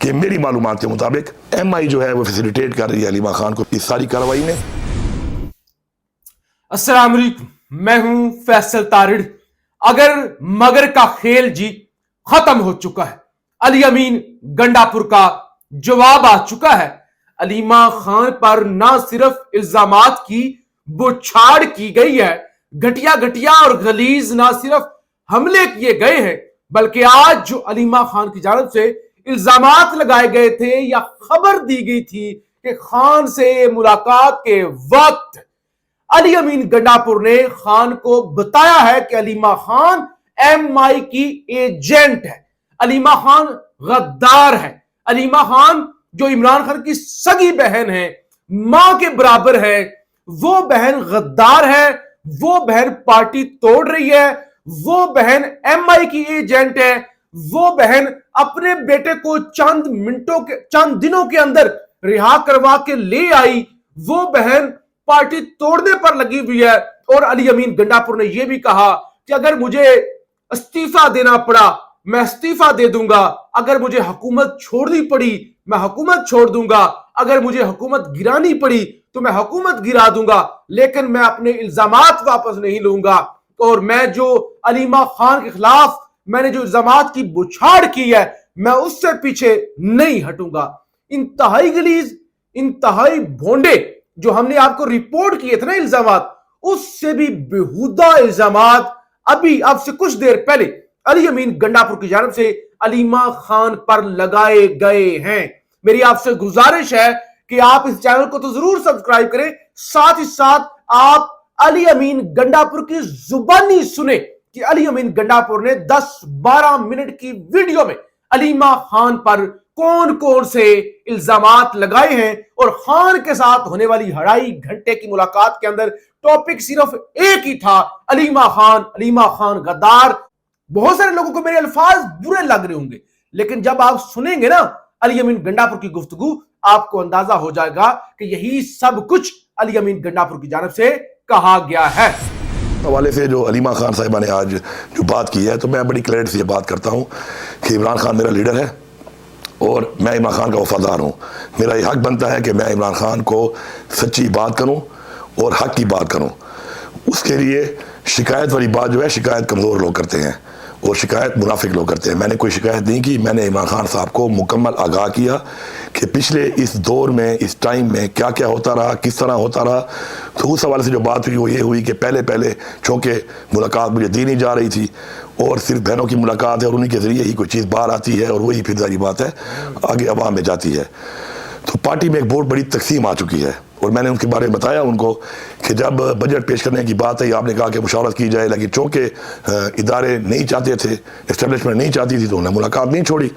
कि मेरी मालूमात के मुताबिक MI जो है वो फैसिलिटेट कर रही है अलीमा खान को इस सारी कार्रवाई में। अस्सलाम वालेकुम, मैं हूं फैसल तारिड़। अगर मगर का खेल जी खत्म हो चुका है, अली अमीन गंडापुर का जवाब आ चुका है। अलीमा खान पर ना सिर्फ इल्जामात की बौछार की गई है, घटिया घटिया और गलीज ना सिर्फ हमले किए गए हैं, बल्कि आज जो अलीमा खान की जानब से इल्जामात लगाए गए थे या खबर दी गई थी कि खान से मुलाकात के वक्त अली अमीन गंडापुर ने खान को बताया है कि अलीमा खान MI की एजेंट है, अलीमा खान गद्दार है, अलीमा खान जो इमरान खान की सगी बहन है, मां के बराबर है, वो बहन गद्दार है, वो बहन पार्टी तोड़ रही है, वो बहन MI की एजेंट है, वो बहन अपने बेटे को चंद दिनों के अंदर रिहा करवा के ले आई, वो बहन पार्टी तोड़ने पर लगी हुई है। और अली अमीन गंडापुर ने यह भी कहा कि अगर मुझे इस्तीफा देना पड़ा मैं इस्तीफा दे दूंगा, अगर मुझे हुकूमत छोड़नी पड़ी मैं हुकूमत छोड़ दूंगा, अगर मुझे हुकूमत गिरानी पड़ी तो मैं हुकूमत गिरा दूंगा, लेकिन मैं अपने इल्जामात वापस नहीं लूंगा। और मैं जो अलीमा खान के खिलाफ मैंने जो इल्जामात की बौछार की है, मैं उससे पीछे नहीं हटूंगा। इंतहाई गलीज, इंतहाई भोंडे जो हमने आपको रिपोर्ट किए थे ना इल्जामात, उससे भी बेहुदा इल्जामात अभी आपसे कुछ देर पहले अली अमीन गंडापुर की जानब से अलीमा खान पर लगाए गए हैं। मेरी आपसे गुजारिश है कि आप इस चैनल को तो जरूर सब्सक्राइब करें, साथ ही साथ आप अली अमीन गंडापुर की जुबानी सुने कि अली अमीन गंडापुर ने 10-12 मिनट की वीडियो में अलीमा खान पर कौन कौन से इल्जामात लगाए हैं। और खान के साथ होने वाली 2.5 घंटे की मुलाकात के अंदर टॉपिक सिर्फ एक ही था, अलीमा खान गद्दार। बहुत सारे लोगों को मेरे अल्फाज बुरे लग रहे होंगे, लेकिन जब आप सुनेंगे ना अली अमीन गंडापुर की गुफ्तगू, आपको अंदाजा हो जाएगा कि यही सब कुछ अली अमीन गंडापुर की जानब से कहा गया है। हवाले से जो अलीमा खान साहिबा ने आज जो बात की है, तो मैं बड़ी क्लैरिटी से बात करता हूँ कि इमरान खान मेरा लीडर है और मैं इमरान खान का वफादार हूँ। मेरा ये हक बनता है कि मैं इमरान खान को सच्ची बात करूँ और हक की बात करूँ। उसके लिए शिकायत वाली बात जो है, शिकायत कमज़ोर लोग करते हैं और शिकायत मुनाफिक लोग करते हैं। मैंने कोई शिकायत नहीं की, मैंने इमरान खान साहब को मुकम्मल आगाह किया कि पिछले इस दौर में, इस टाइम में क्या क्या होता रहा, किस तरह होता रहा। तो उस हवाले से जो बात हुई वो ये हुई कि पहले चूँकि मुलाकात मुझे दी नहीं जा रही थी और सिर्फ बहनों की मुलाकात है और उन्हीं के ज़रिए ही कोई चीज़ बाहर आती है और वही फिर सारी बात है आगे अवाम में जाती है। तो पार्टी में एक बहुत बड़ी तकसीम आ चुकी है और मैंने उनके बारे में बताया उनको कि जब बजट पेश करने की बात है, आपने कहा कि मुशावरत की जाए, लेकिन चूँकि इदारे नहीं चाहते थे, इस्टेब्लिशमेंट नहीं चाहती थी, तो उन्होंने मुलाकात नहीं छोड़ी।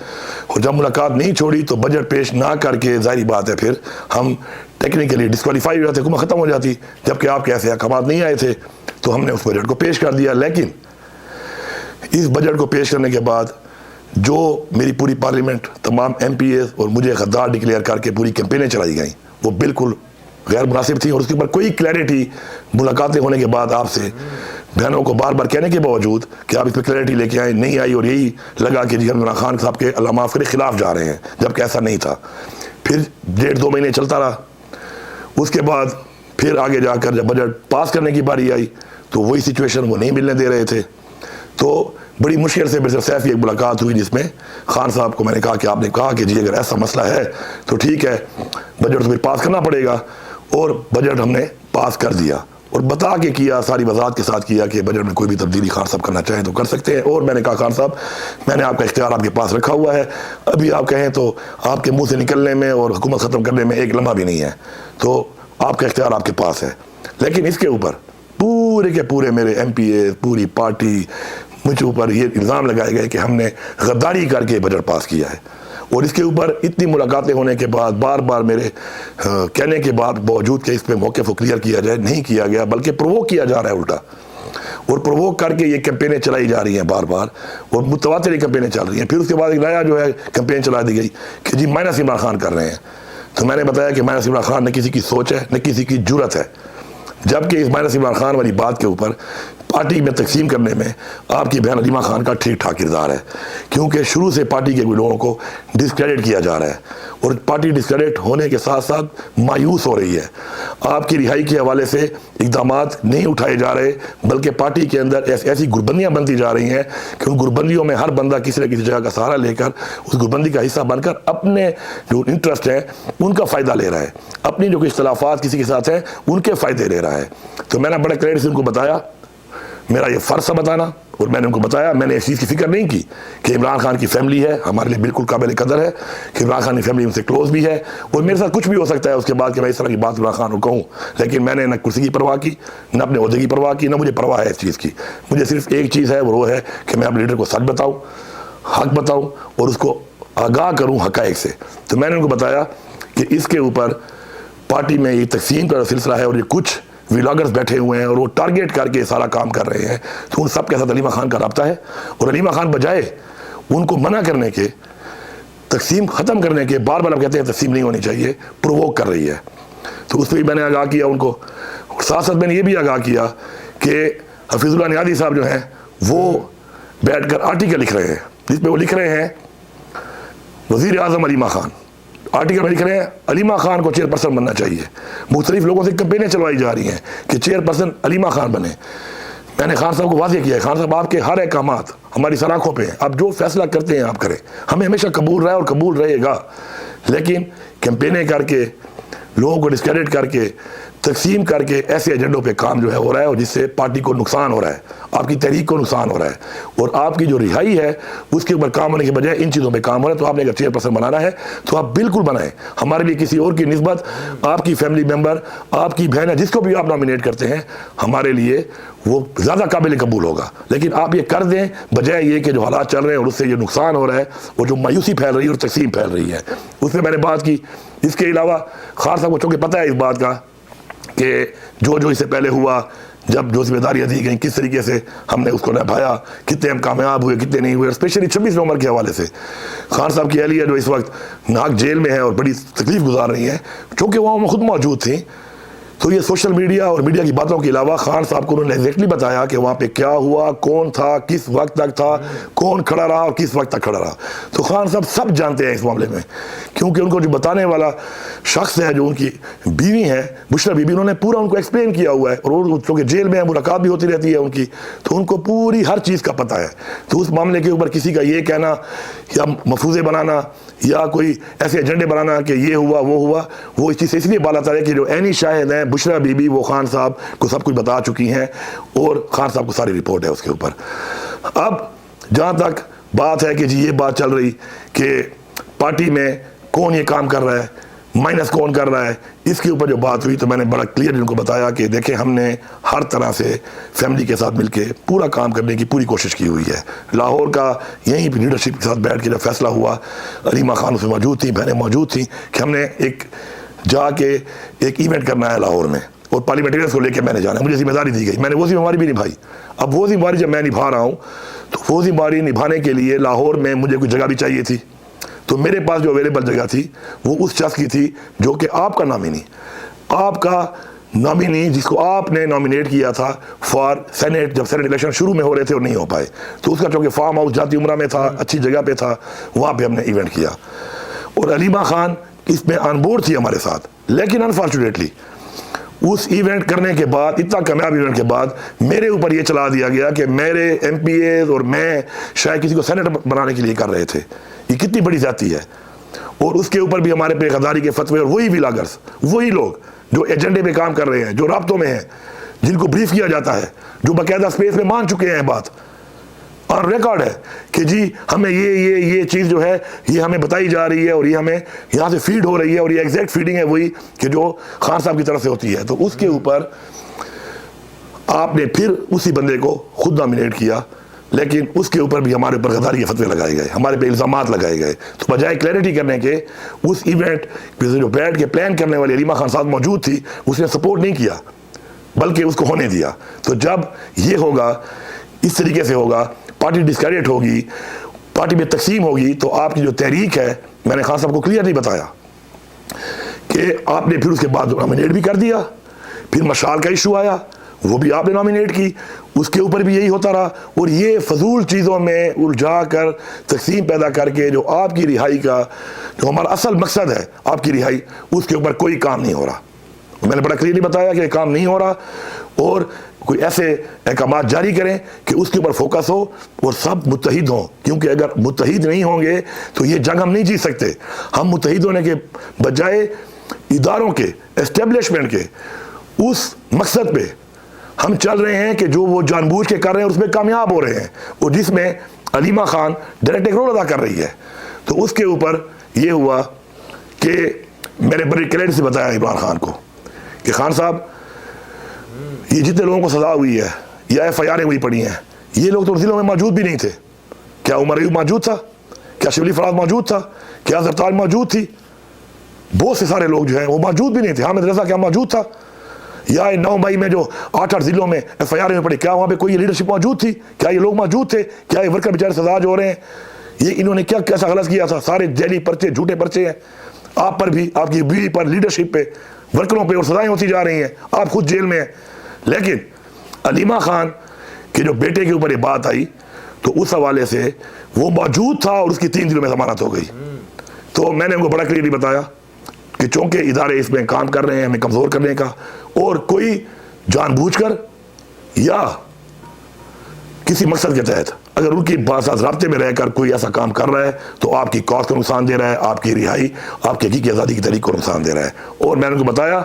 और जब मुलाकात नहीं छोड़ी तो बजट पेश ना करके जाहिर बात है फिर हम टेक्निकली डिस्क्वालीफाई हो जाते, हुकूमत ख़त्म हो जाती। जबकि आपके ऐसे अहकाम नहीं आए थे तो हमने उस बजट को पेश कर दिया। लेकिन इस बजट को पेश करने के बाद जो मेरी पूरी पार्लियामेंट, तमाम MPs और मुझे गद्दार डिक्लेयर करके पूरी कैंपेनें चलाई गई, वो बिल्कुल गैर मुनासिब थी। और उसके ऊपर कोई क्लैरिटी मुलाकातें होने के बाद आपसे बहनों को बार बार कहने के बावजूद कि आप इस पर क्लैरिटी लेके आए, नहीं आई। और यही लगा कि जी इमरान खान साहब के अल्लाह माफ़ करे खिलाफ जा रहे हैं, जबकि ऐसा नहीं था। फिर 1.5-2 महीने चलता रहा। उसके बाद फिर आगे जाकर जब बजट पास करने की बारी आई तो वही सिचुएशन वो नहीं मिलने दे रहे थे। तो बड़ी मुश्किल से मेरे सैफ एक मुलाकात हुई जिसमें खान साहब को मैंने कहा कि आपने कहा कि जी अगर ऐसा मसला है तो ठीक है, बजट तो फिर पास करना पड़ेगा। और बजट हमने पास कर दिया और बता के किया, सारी वजाहत के साथ किया कि बजट में कोई भी तब्दीली खान साहब करना चाहें तो कर सकते हैं। और मैंने कहा खान साहब, मैंने आपका इख्तियार आपके पास रखा हुआ है, अभी आप कहें तो आपके मुंह से निकलने में और हुकूमत ख़त्म करने में एक लम्हा भी नहीं है, तो आपका इख्तियार आपके पास है। लेकिन इसके ऊपर पूरे के पूरे मेरे MPs, पूरी पार्टी, मुझे ऊपर ये इल्ज़ाम लगाए गए कि हमने गद्दारी करके बजट पास किया है। और इसके ऊपर इतनी मुलाकातें होने के बाद, बार बार मेरे कहने के बाद बावजूद कि इस पर मौके को क्लियर किया जाए, नहीं किया गया, बल्कि प्रोवोक किया जा रहा है उल्टा। और प्रोवोक करके ये कैंपेनें चलाई जा रही हैं बार बार और मुतवातिर कैंपेनें चल रही हैं। फिर उसके बाद एक नया जो है कैंपेन चला दी गई कि जी माइनस इमरान खान कर रहे हैं। तो मैंने बताया कि माइनस इमरान खान न किसी की सोच है, न किसी की जुर्रत है। जबकि इस माइनस इमरान खान वाली बात के ऊपर पार्टी में तकसीम करने में आपकी बहन अलीमा खान का ठीक ठाक किरदार है, क्योंकि शुरू से पार्टी के लोगों को डिस्क्रेडिट किया जा रहा है और पार्टी डिस्क्रेडिट होने के साथ साथ मायूस हो रही है। आपकी रिहाई के हवाले से इकदाम नहीं उठाए जा रहे, बल्कि पार्टी के अंदर ऐसी गुरबंदियाँ बनती जा रही हैं कि उन गुरबंदियों में हर बंदा किसी न किसी जगह का सहारा लेकर उस गुरबंदी का हिस्सा बनकर अपने जो इंटरेस्ट है उनका फ़ायदा ले रहा है, अपनी जो इख्तलाफात किसी के साथ हैं उनके फ़ायदे ले रहा है। तो मैंने बड़े क्लियर से उनको बताया, मेरा ये फ़र्ज़ था बताना, और मैंने उनको बताया, मैंने इस चीज़ की फिक्र नहीं की कि इमरान खान की फैमिली है हमारे लिए बिल्कुल काबिल कदर है, कि इमरान खान की फैमिली उनसे क्लोज भी है और मेरे साथ कुछ भी हो सकता है उसके बाद कि मैं इस तरह की बात इमरान खान को कहूँ। लेकिन मैंने न कुर्सी की परवाह की, न अपने ओहदे की परवाह की, न मुझे परवाह है इस चीज़ की। मुझे सिर्फ एक चीज़ है, वो है कि मैं अपने लीडर को सच बताऊँ, हक बताऊँ और उसको आगाह करूँ हक़ाइक़ से। तो मैंने उनको बताया कि इसके ऊपर पार्टी में ये तकसीम का सिलसिला है और ये कुछ व्लॉगर्स बैठे हुए हैं और वो टारगेट करके सारा काम कर रहे हैं, तो उन सब के साथ अलीमा खान का रब्ता है और अलीमा खान बजाय उनको मना करने के, तकसीम ख़त्म करने के, बार बार कहते हैं तकसीम नहीं होनी चाहिए, प्रोवोक कर रही है। तो उस पर भी मैंने आगाह किया उनको। साथ साथ मैंने ये भी आगाह किया कि हफीजुल्लाह नियाज़ी साहब जो हैं वो बैठ कर आर्टिकल लिख रहे हैं, जिसमें वो लिख रहे हैं वज़ीर आज़म अलीमा खान, आर्टिकल में लिख रहे हैं अलीमा खान को चेयरपर्सन बनना चाहिए। मुख्तलिफ लोगों से कैंपेनें चलवाई जा रही हैं कि चेयरपर्सन अलीमा खान बने। मैंने खान साहब को वाज़ेह किया है, खान साहब आपके हर अहकामात हमारी सराखों पे हैं, आप जो फैसला करते हैं आप करें, हमें हमेशा कबूल रहा है और कबूल रहेगा। लेकिन कैंपेनें करके, लोगों को डिस्क्रेडिट करके, तकसीम करके ऐसे एजेंडों पे काम जो है हो रहा है और जिससे पार्टी को नुकसान हो रहा है, आपकी तहरीक को नुकसान हो रहा है और आपकी जो रिहाई है उसके ऊपर काम होने के बजाय इन चीज़ों पे काम हो रहा है। तो आपने अगर चेयरपर्सन बनाना है तो आप बिल्कुल बनाएं, हमारे लिए किसी और की निस्बत आपकी फैमिली मेम्बर, आपकी बहन है, जिसको भी आप नॉमिनेट करते हैं, हमारे लिए वो ज़्यादा काबिल कबूल होगा। लेकिन आप ये कर दें बजाय ये कि जो हालात चल रहे हैं और उससे ये नुकसान हो रहा है और जो मायूसी फैल रही है और तकसीम फैल रही है, उसमें मैंने बात की। इसके अलावा खान साहब को चूँकि पता है इस बात का कि जो इससे पहले हुआ, जब जो जिम्मेदारियाँ दी गई किस तरीके से हमने उसको निभाया, कितने हम कामयाब हुए, कितने नहीं हुए। स्पेशली 26 नवंबर के हवाले से खान साहब की अहलिया जो इस वक्त नाक जेल में है और बड़ी तकलीफ गुजार रही हैं, चूँकि वहाँ खुद मौजूद थी, तो ये सोशल मीडिया और मीडिया की बातों के अलावा खान साहब को उन्होंने एग्जैक्टली बताया कि वहाँ पे क्या हुआ, कौन था, किस वक्त तक था, कौन खड़ा रहा और किस वक्त तक खड़ा रहा। तो खान साहब सब जानते हैं इस मामले में, क्योंकि उनको जो बताने वाला शख्स है, जो उनकी बीवी है बुशरा बीबी, उन्होंने पूरा उनको एक्सप्लेन किया हुआ है और चूँकि जेल में मुलाकात भी होती रहती है उनकी, तो उनको पूरी हर चीज़ का पता है। तो उस मामले के ऊपर किसी का ये कहना या मफूज़े बनाना या कोई ऐसे एजेंडे बनाना कि ये हुआ वो हुआ, वो इस चीज़ से इसलिए बाला है कि जो ऐनी शाहिद हैं बुशरा बीबी, वो खान साहब को सब कुछ बता चुकी हैं और खान साहब को सारी रिपोर्ट है उसके ऊपर। अब जहाँ तक बात है कि जी ये बात चल रही कि पार्टी में कौन ये काम कर रहा है, माइनस कौन कर रहा है, इसके ऊपर जो बात हुई तो मैंने बड़ा क्लियर उनको बताया कि देखें हमने हर तरह से फैमिली के साथ मिलके पूरा काम करने की पूरी कोशिश की हुई है। लाहौर का यहीं पर लीडरशिप के साथ बैठ के जब फैसला हुआ, अलीमा खान उसमें मौजूद थी, बहनें मौजूद थी, कि हमने एक जाके एक इवेंट करना है लाहौर में और पार्लियामेंटेरियंस को लेकर मैंने जाना है, मुझे जिम्मेदारी दी गई, मैंने वो जिम्मेदारी भी निभाई। अब वो जिम्मेदारी जब मैं निभा रहा हूँ तो वो जिम्मेदारी निभाने के लिए लाहौर में मुझे कोई जगह भी चाहिए थी। तो मेरे पास जो अवेलेबल जगह थी वो उस शख्स की थी जो कि आपका नॉमिनी जिसको आपने नॉमिनेट किया था फॉर सेनेट, जब सेनेट इलेक्शन शुरू में हो रहे थे और नहीं हो पाए, तो उसका चूँकि फार्म हाउस जाती उम्रा में था, अच्छी जगह पे था, वहाँ पे हमने इवेंट किया और अलीमा खान इसमें ऑन बोर्ड थी हमारे साथ। लेकिन अनफॉर्चुनेटली उस इवेंट करने के बाद, इतना कामयाब इवेंट के बाद, मेरे ऊपर ये चला दिया गया कि मेरे MPAs और मैं शायद किसी को सेनेटर बनाने के लिए कर रहे थे। ये कितनी बड़ी जाती है। और उसके ऊपर भी हमारे पे गद्दारी के फतवे और वही व्लॉगर्स, वही लोग जो एजेंडे पे काम कर रहे हैं, जो राब्तों में हैं, जिनको ब्रीफ किया जाता है, जो बाकायदा स्पेस में मान चुके हैं बात, और रिकॉर्ड है कि जी हमें ये चीज़ जो है ये हमें बताई जा रही है और ये हमें यहाँ से फीड हो रही है और ये एग्जैक्ट फीडिंग है वही कि जो खान साहब की तरफ से होती है। तो उसके ऊपर आपने फिर उसी बंदे को खुद नॉमिनेट किया, लेकिन उसके ऊपर भी हमारे ऊपर गद्दारी के फतवे लगाए गए, हमारे पे इल्ज़ामात लगाए गए। तो बजाय क्लैरिटी करने के उस इवेंट जो बैठ के प्लान करने वाली अलीमा खान साहब मौजूद थी, उसने सपोर्ट नहीं किया बल्कि उसको होने दिया। तो जब ये होगा, इस तरीके से होगा, पार्टी डिस्क्रेडिट होगी, पार्टी में तकसीम होगी, तो आपकी जो तहरीक है, मैंने खान साहब को क्लियर नहीं बताया कि आपने फिर उसके बाद नॉमिनेट भी कर दिया, फिर मशाल का इशू आया, वो भी आपने नॉमिनेट की, उसके ऊपर भी यही होता रहा। और ये फजूल चीज़ों में उलझा कर तकसीम पैदा करके जो आपकी रिहाई का जो हमारा असल मकसद है आपकी रिहाई, उसके ऊपर कोई काम नहीं हो रहा। मैंने बड़ा क्लियरली बताया कि काम नहीं हो रहा और कोई ऐसे अहकाम जारी करें कि उसके ऊपर फोकस हो और सब मुत्तहिद हों, क्योंकि अगर मुत्तहिद नहीं होंगे तो ये जंग हम नहीं जीत सकते। हम मुत्तहिद होने के बजाय इदारों के एस्टेब्लिशमेंट के उस मकसद पे हम चल रहे हैं कि जो वो जानबूझ के कर रहे हैं उसमें कामयाब हो रहे हैं, और जिसमें अलीमा खान डायरेक्ट एक रोल अदा कर रही है। तो उसके ऊपर ये हुआ कि मैंने बड़ी क्रेडिट से बताया इमरान खान को कि खान साहब, ये जितने लोगों को सजा हुई है या FIR हुई पड़ी हैं, ये लोग तो जिलों में मौजूद भी नहीं थे। क्या उमर अयूब मौजूद था? क्या शिबली फराज मौजूद था? क्या जरताज मौजूद थी? बहुत से सारे लोग जो हैं वो मौजूद भी नहीं थे। हामिद रजा क्या मौजूद था? या 9 मई में जो 8 जिलों में FIR में पड़ी, क्या वहाँ पे कोई लीडरशिप मौजूद थी? क्या ये लोग मौजूद थे? क्या ये वर्कर बेचारे सजा जो हो रहे हैं, ये इन्होंने क्या कैसा गलत किया था? सारे जैली पर्चे, झूठे पर्चे हैं आप पर भी, आपकी बीवी पर, लीडरशिप पे, वर्करों पे, और सजाएं होती जा रही हैं। आप खुद जेल में हैं। लेकिन अलीमा खान के जो बेटे के ऊपर ये बात आई तो उस हवाले से वो मौजूद था और उसकी 3 दिनों में जमानत हो गई। तो मैंने उनको बड़ा क्लियरली बताया कि चूंकि इदारे इसमें काम कर रहे हैं हमें कमज़ोर करने का, और कोई जानबूझकर या किसी मकसद के तहत अगर उनकी साथ राब्ते में रहकर कोई ऐसा काम कर रहा है तो आपकी कौस को नुकसान दे रहा है, आपकी रिहाई, आपकी हकीकी आज़ादी की तहरीक को नुकसान दे रहा है। और मैंने उनको बताया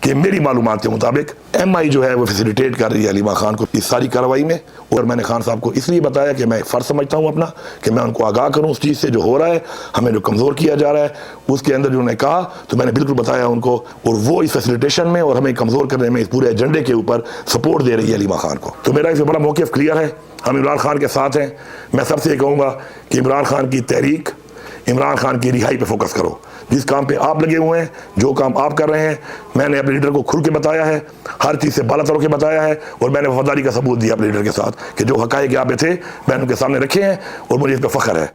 कि मेरी मालूमात के मुताबिक MI जो है वो फैसिलिटेट कर रही है अलीमा खान को इस सारी कार्रवाई में। और मैंने खान साहब को इसलिए बताया कि मैं फ़र्ज समझता हूँ अपना कि मैं उनको आगाह करूँ उस चीज़ से जो हो रहा है, हमें जो कमज़ोर किया जा रहा है उसके अंदर जो उन्होंने कहा, तो मैंने बिल्कुल बताया उनको। और वो इस फैसिलिटेशन में और हमें कमज़ोर करने में इस पूरे एजेंडे के ऊपर सपोर्ट दे रही है अलीमा खान को। तो मेरा इसमें बड़ा मौक़िफ़ क्लियर है, हम इमरान खान के साथ हैं। मैं सबसे ये कहूँगा कि इमरान खान की तहरीक, इमरान खान की रिहाई पे फोकस करो। जिस काम पे आप लगे हुए हैं, जो काम आप कर रहे हैं, मैंने अपने लीडर को खुल के बताया है, हर चीज़ से बाला तर के बताया है, और मैंने वफादारी का सबूत दिया अपने लीडर के साथ कि जो हक़ाइक़ यहाँ पे थे मैंने उनके सामने रखे हैं और मुझे इस पर फ़ख्र है।